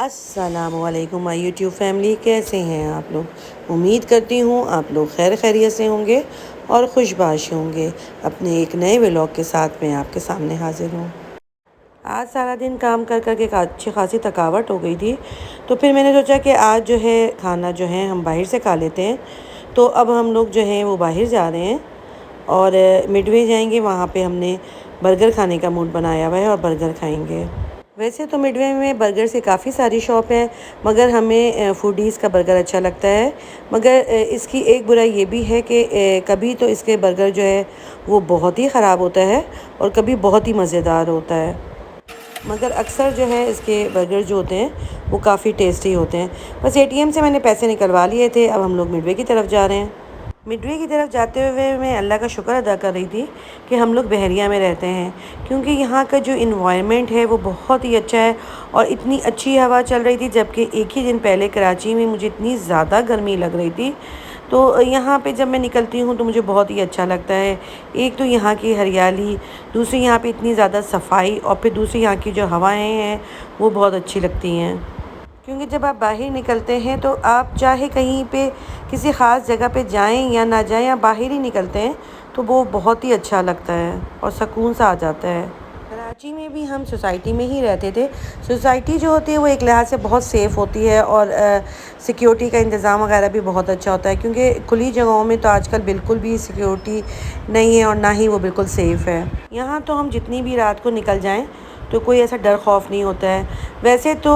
अस्सलामुअलैकुम my YouTube family, कैसे हैं आप लोग। उम्मीद करती हूँ आप लोग खैर खैरियत से होंगे और खुशबाश होंगे। अपने एक नए व्लॉग के साथ मैं आपके सामने हाजिर हूँ। आज सारा दिन काम कर कर के अच्छी खासी थकावट हो गई थी, तो फिर मैंने सोचा कि आज जो है खाना जो है हम बाहर से खा लेते हैं। तो अब हम लोग जो हैं वो बाहर जा रहे हैं और मिडवे जाएंगे। वहाँ पे हमने बर्गर खाने का मूड बनाया हुआ है और बर्गर खाएंगे। वैसे तो मिडवे में बर्गर से काफ़ी सारी शॉप हैं, मगर हमें फूडीज़ का बर्गर अच्छा लगता है। मगर इसकी एक बुराई ये भी है कि कभी तो इसके बर्गर जो है वो बहुत ही ख़राब होता है और कभी बहुत ही मज़ेदार होता है। मगर अक्सर जो है इसके बर्गर जो होते हैं वो काफ़ी टेस्टी होते हैं। बस एटीएम से मैंने पैसे निकलवा लिए थे। अब हम लोग मिडवे की तरफ जा रहे हैं। मिडवे की तरफ जाते हुए मैं अल्लाह का शुक्र अदा कर रही थी कि हम लोग बहरिया में रहते हैं, क्योंकि यहाँ का जो इन्वायरमेंट है वो बहुत ही अच्छा है और इतनी अच्छी हवा चल रही थी। जबकि एक ही दिन पहले कराची में मुझे इतनी ज़्यादा गर्मी लग रही थी। तो यहाँ पे जब मैं निकलती हूँ तो मुझे बहुत ही अच्छा लगता है। एक तो यहाँ की हरियाली, दूसरी यहाँ पे इतनी ज़्यादा सफाई और फिर दूसरी यहाँ की जो हवाएँ हैं वो बहुत अच्छी लगती हैं। क्योंकि जब आप बाहर निकलते हैं तो आप चाहे कहीं पे किसी ख़ास जगह पे जाएं या ना जाएं, आप बाहर ही निकलते हैं तो वो बहुत ही अच्छा लगता है और सुकून सा आ जाता है। कराची में भी हम सोसाइटी में ही रहते थे। सोसाइटी जो होती है वो एक लिहाज से बहुत सेफ़ होती है और सिक्योरिटी का इंतज़ाम वगैरह भी बहुत अच्छा होता है, क्योंकि खुली जगहों में तो आजकल बिल्कुल भी सिक्योरिटी नहीं है और ना ही वो बिल्कुल सेफ़ है। यहाँ तो हम जितनी भी रात को निकल जाएं तो कोई ऐसा डर खौफ नहीं होता है। वैसे तो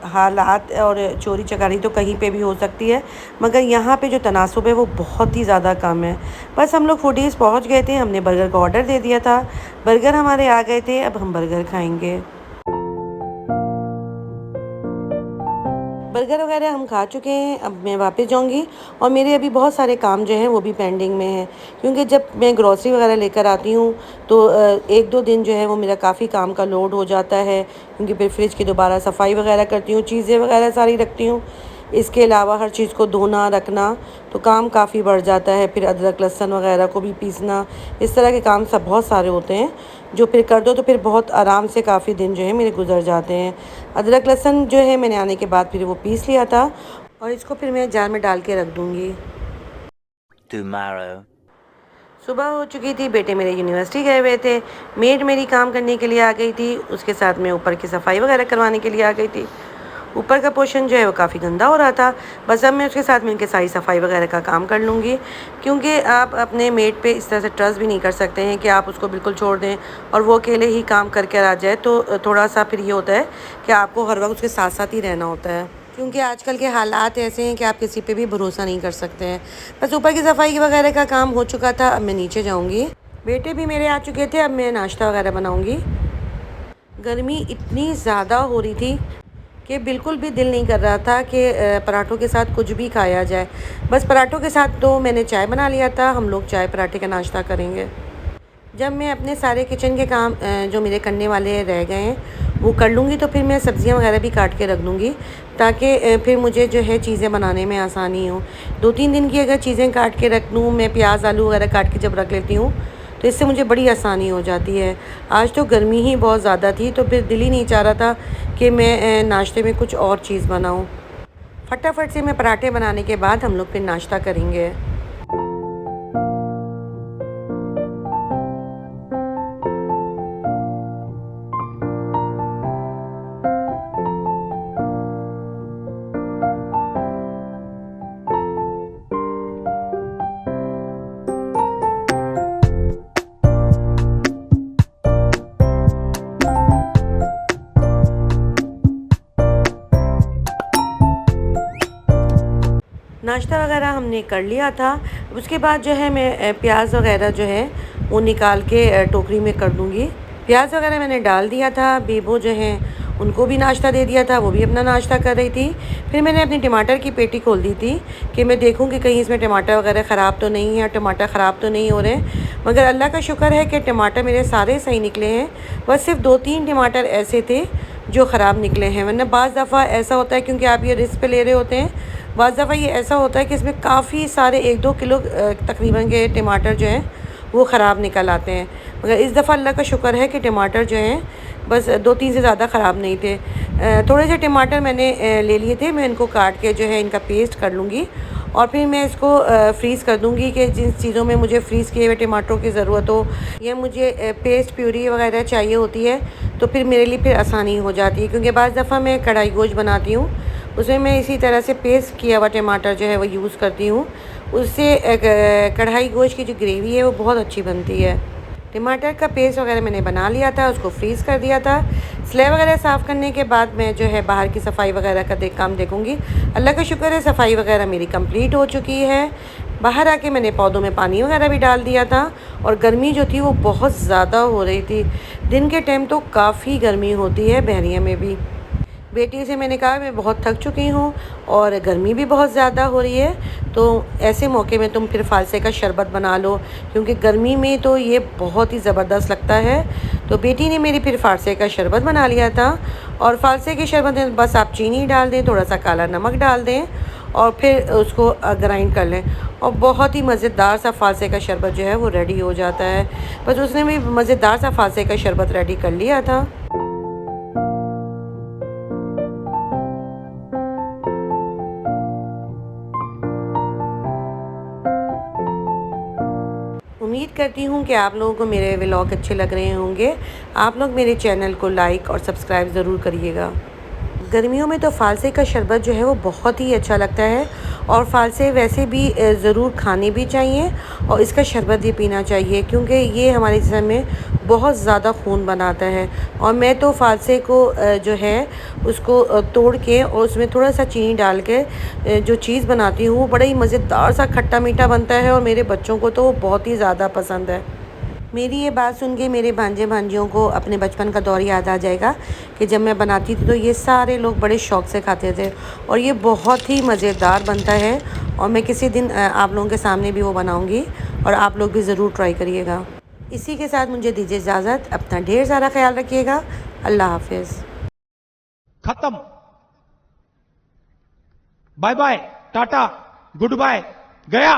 हालात और चोरी चकारी तो कहीं पे भी हो सकती है, मगर यहाँ पे जो तनासुब है वो बहुत ही ज़्यादा कम है। बस हम लोग फूडीज़ पहुँच गए थे, हमने बर्गर का ऑर्डर दे दिया था, बर्गर हमारे आ गए थे। अब हम बर्गर खाएंगे। बर्गर वगैरह हम खा चुके हैं। अब मैं वापस जाऊंगी और मेरे अभी बहुत सारे काम जो हैं वो भी पेंडिंग में हैं, क्योंकि जब मैं ग्रॉसरी वगैरह लेकर आती हूँ तो एक दो दिन जो है वो मेरा काफ़ी काम का लोड हो जाता है, क्योंकि फिर फ्रिज की दोबारा सफाई वगैरह करती हूँ, चीज़ें वगैरह सारी रखती हूँ। इसके अलावा हर चीज़ को धोना रखना तो काम काफ़ी बढ़ जाता है। फिर अदरक लहसुन वगैरह को भी पीसना, इस तरह के काम सब बहुत सारे होते हैं जो फिर कर दो तो फिर बहुत आराम से काफ़ी दिन जो है मेरे गुजर जाते हैं। अदरक लहसुन जो है मैंने आने के बाद फिर वो पीस लिया था और इसको फिर मैं जार में डाल के रख दूँगी। सुबह हो चुकी थी, बेटे मेरे यूनिवर्सिटी गए हुए थे, मेड मेरी काम करने के लिए आ गई थी, उसके साथ मैं ऊपर की सफाई वगैरह करवाने के लिए आ गई थी। ऊपर का पोर्शन जो है वो काफ़ी गंदा हो रहा था। बस अब मैं उसके साथ मिलकर सारी सफाई वगैरह का काम कर लूँगी, क्योंकि आप अपने मेड पे इस तरह से ट्रस्ट भी नहीं कर सकते हैं कि आप उसको बिल्कुल छोड़ दें और वो अकेले ही काम करके आ जाए। तो थोड़ा सा फिर ये होता है कि आपको हर वक्त उसके साथ साथ ही रहना होता है, क्योंकि आजकल के हालात ऐसे हैं कि आप किसी पे भी भरोसा नहीं कर सकते हैं। बस ऊपर की सफाई वगैरह का काम हो चुका था, अब मैं नीचे जाऊँगी। बेटे भी मेरे आ चुके थे, अब मैं नाश्ता वगैरह बनाऊँगी। गर्मी इतनी ज़्यादा हो रही थी कि बिल्कुल भी दिल नहीं कर रहा था कि पराठों के साथ कुछ भी खाया जाए। बस पराठों के साथ तो मैंने चाय बना लिया था, हम लोग चाय पराठे का नाश्ता करेंगे। जब मैं अपने सारे किचन के काम जो मेरे करने वाले रह गए हैं वो कर लूँगी तो फिर मैं सब्ज़ियाँ वगैरह भी काट के रख दूँगी, ताकि फिर मुझे जो है चीज़ें बनाने में आसानी हो। 2-3 दिन की अगर चीज़ें काट के रख लूँ, मैं प्याज आलू वगैरह काट के जब रख लेती हूँ तो इससे मुझे बड़ी आसानी हो जाती है। आज तो गर्मी ही बहुत ज़्यादा थी तो फिर दिल ही नहीं चाह रहा था कि मैं नाश्ते में कुछ और चीज़ बनाऊँ। फटाफट से मैं पराठे बनाने के बाद हम लोग फिर नाश्ता करेंगे। नाश्ता वगैरह हमने कर लिया था। उसके बाद जो है मैं प्याज वगैरह जो है वो निकाल के टोकरी में कर दूँगी। प्याज वगैरह मैंने डाल दिया था। बेबो जो है उनको भी नाश्ता दे दिया था, वो भी अपना नाश्ता कर रही थी। फिर मैंने अपनी टमाटर की पेटी खोल दी थी कि मैं देखूं कि कहीं इसमें टमाटर वगैरह ख़राब तो नहीं है और टमाटर ख़राब तो नहीं हो रहे। मगर अल्लाह का शुक्र है कि टमाटर मेरे सारे सही निकले हैं। बस सिर्फ 2-3 टमाटर ऐसे थे जो ख़राब निकले हैं, वरना बाज़ दफ़ा ऐसा होता है, क्योंकि आप ये रिस्क पे ले रहे होते हैं, बाज़ दफ़ा ये ऐसा होता है कि इसमें काफ़ी सारे 1-2 किलो तकरीबन के टमाटर जो हैं वो ख़राब निकल आते हैं। मगर इस दफ़ा अल्लाह का शुक्र है कि टमाटर जो हैं बस 2-3 से ज़्यादा ख़राब नहीं थे। थोड़े से टमाटर मैंने ले लिए थे, मैं इनको काट के जो है इनका पेस्ट कर लूँगी और फिर मैं इसको फ्रीज़ कर दूँगी कि जिन चीज़ों में मुझे फ्रीज़ किए हुए टमाटरों की ज़रूरत हो या मुझे पेस्ट प्यूरी वगैरह चाहिए होती है, तो फिर मेरे लिए फिर आसानी हो जाती है। क्योंकि बाज़ दफ़ा मैं कढ़ाई गोश्त बनाती हूँ, उसमें मैं इसी तरह से पेस्ट किया हुआ टमाटर जो है वो यूज़ करती हूँ। उससे कढ़ाई गोश्त की जो ग्रेवी है वो बहुत अच्छी बनती है। टमाटर का पेस्ट वगैरह मैंने बना लिया था, उसको फ्रीज़ कर दिया था। स्लेब वगैरह साफ़ करने के बाद मैं जो है बाहर की सफाई वगैरह का काम देखूँगी। अल्लाह का शुक्र है सफाई वगैरह मेरी कंप्लीट हो चुकी है। बाहर आके मैंने पौधों में पानी वगैरह भी डाल दिया था और गर्मी जो थी वो बहुत ज़्यादा हो रही थी। दिन के टाइम तो काफ़ी गर्मी होती है बहरिया में भी। बेटी से मैंने कहा मैं बहुत थक चुकी हूँ और गर्मी भी बहुत ज़्यादा हो रही है, तो ऐसे मौके में तुम फिर फ़ालसे का शरबत बना लो, क्योंकि गर्मी में तो ये बहुत ही ज़बरदस्त लगता है। तो बेटी ने मेरी फिर फ़ालसे का शरबत बना लिया था और फ़ालसे के शरबत में बस आप चीनी डाल दें, थोड़ा सा काला नमक डाल दें और फिर उसको ग्राइंड कर लें और बहुत ही मज़ेदार सा फ़ालसे का शरबत जो है वो रेडी हो जाता है। बस उसने भी मज़ेदार सा फ़ालसे का शरबत रेडी कर लिया था। उम्मीद करती हूँ कि आप लोगों को मेरे व्लॉग अच्छे लग रहे होंगे। आप लोग मेरे चैनल को लाइक और सब्सक्राइब ज़रूर करिएगा। गर्मियों में तो फ़ालसे का शरबत जो है वो बहुत ही अच्छा लगता है और फ़ालसे वैसे भी ज़रूर खाने भी चाहिए और इसका शरबत भी पीना चाहिए, क्योंकि ये हमारे जिस्म में बहुत ज़्यादा खून बनाता है। और मैं तो फ़ालसे को जो है उसको तोड़ के और उसमें थोड़ा सा चीनी डाल के जो चीज़ बनाती हूँ, बड़ा ही मज़ेदार सा खट्टा मीठा बनता है और मेरे बच्चों को तो बहुत ही ज़्यादा पसंद है। मेरी ये बात सुन के मेरे भांजे भांजियों को अपने बचपन का दौर याद आ जाएगा कि जब मैं बनाती थी तो ये सारे लोग बड़े शौक़ से खाते थे और ये बहुत ही मज़ेदार बनता है। और मैं किसी दिन आप लोगों के सामने भी वो बनाऊंगी और आप लोग भी ज़रूर ट्राई करिएगा। इसी के साथ मुझे दीजिए इजाज़त, अपना ढेर सारा ख्याल रखिएगा। अल्लाह हाफिज़। खत्म। Bye bye, tata, goodbye, गया।